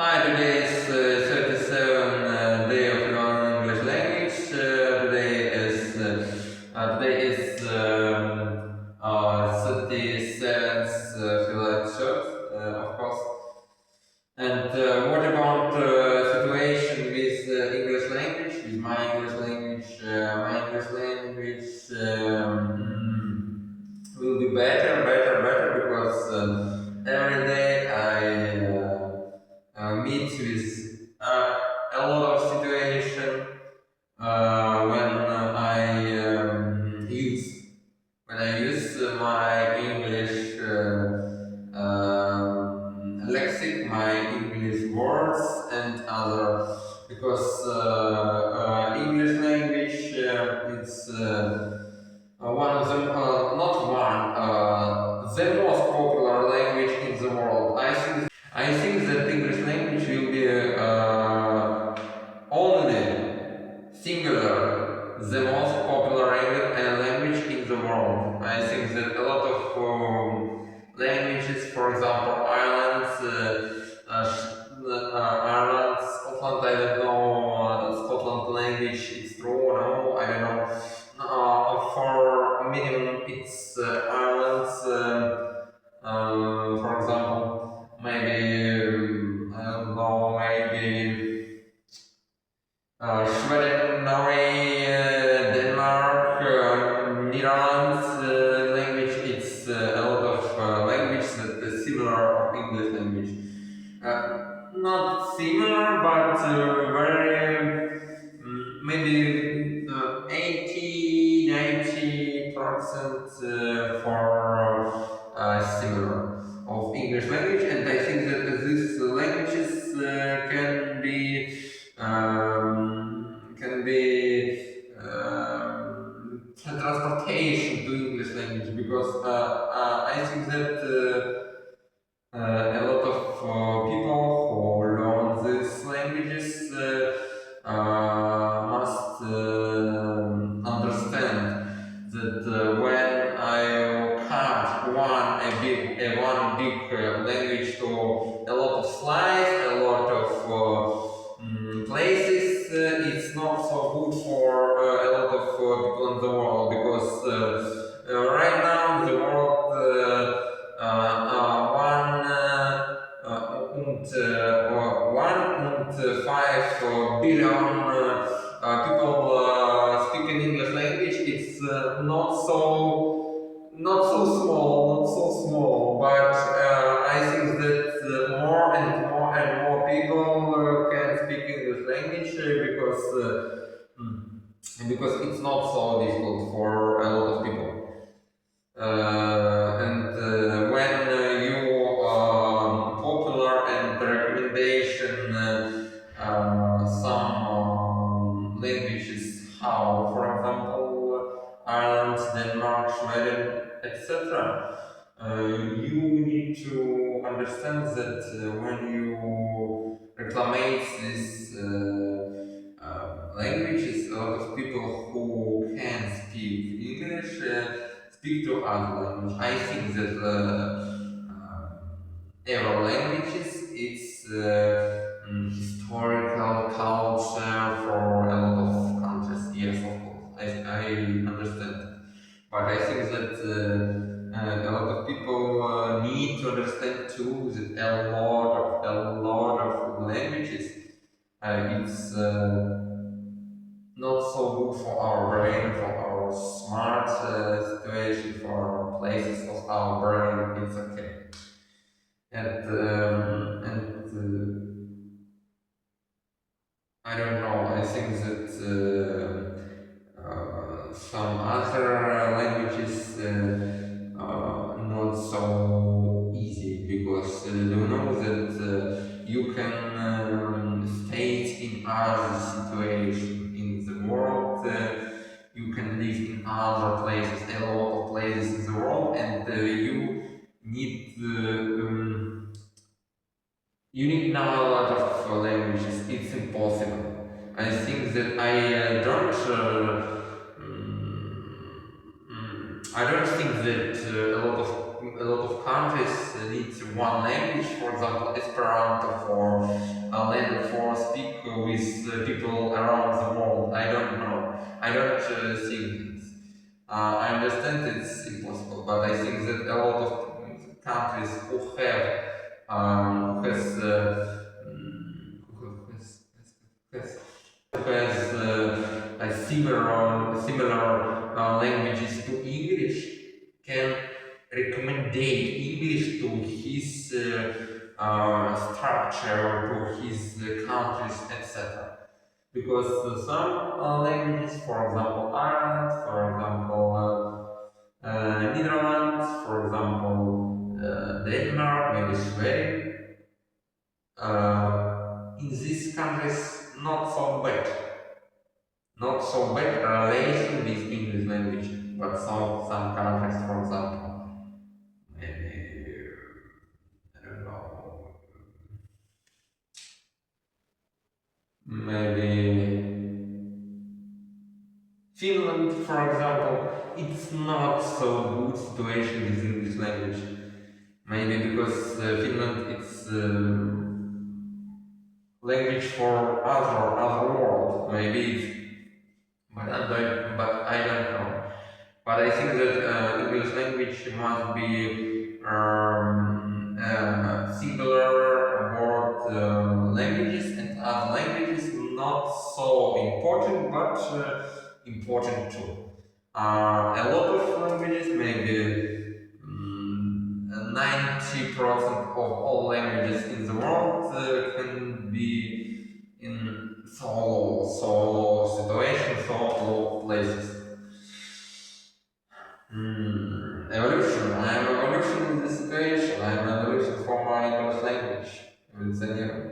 Hi, today is 37 day of learning English language. Today is 37th Fилоотчёт, of course. And what about situation with English language? With my English language, will be better because every day I meet with a lot of situation when I use my English lexic, my English words and other, because English language is one of the the most popular language in the world. I think that English language will be only singular, the most popular language in the world. I think that a lot of languages, for example, Ireland, Scotland, I don't know, Scotland language, it's true, no, I don't know. For minimum, it's Ireland, for example, maybe, I don't know, maybe Sweden, Norway, Denmark, Netherlands language. It's a lot of language that is similar of English language. Not similar, but very maybe 80–90% for similar of English language, and I think that these languages can be transportation to English language, because I think that a lot of people who learn these languages must understand that when I cut one big language to a lot of slides, a lot of places, it's not so good for a lot of people in the world, because right now in the world 1.5 billion people speaking English language. It's not so small, but I think that more and more people can speak English language, because it's not so difficult for a lot of people. And when you popular and recommendation some languages, how, for example, Ireland, Denmark, Sweden, etc. You need to understand that when you reclamate these languages, a lot of people who can speak English speak to other language. I think that every languages, it's historical culture for a lot of countries. Yes, of course, I understand. But I think that a lot of people need to understand too that a lot of languages, it's not so good for our brain, for our smart situation, for our places of our brain. It's okay. And I don't know. I think that some other languages not so easy, because you know that you can state in other situation in the world. You can live in other places, a lot of places in the world, and you need know a lot of languages. It's impossible. I think that I don't think that a lot of a lot of countries need one language, for example, Esperanto for speak with people around the world. I don't know. I don't think it. I understand it's impossible, but I think that a lot of countries who has similar languages to English can recommend English to his structure, to his countries, etc. Because some languages, for example, Ireland, for example, Netherlands, for example, Denmark, maybe Sweden, in these countries, not so bad. Not so bad relation with English language, but some countries, for example, maybe, I don't know, maybe Finland, for example, it's not so good situation with English language. Maybe because Finland it's language for other world. Maybe it's, but I don't know. But I think that English language must be singular word languages, and other languages not so important, but important too. A lot of languages, maybe 90% of all languages in the world can be in solo situation, solo places. Evolution. I am evolution in this situation. I am evolution for my English language. Эволюционирую.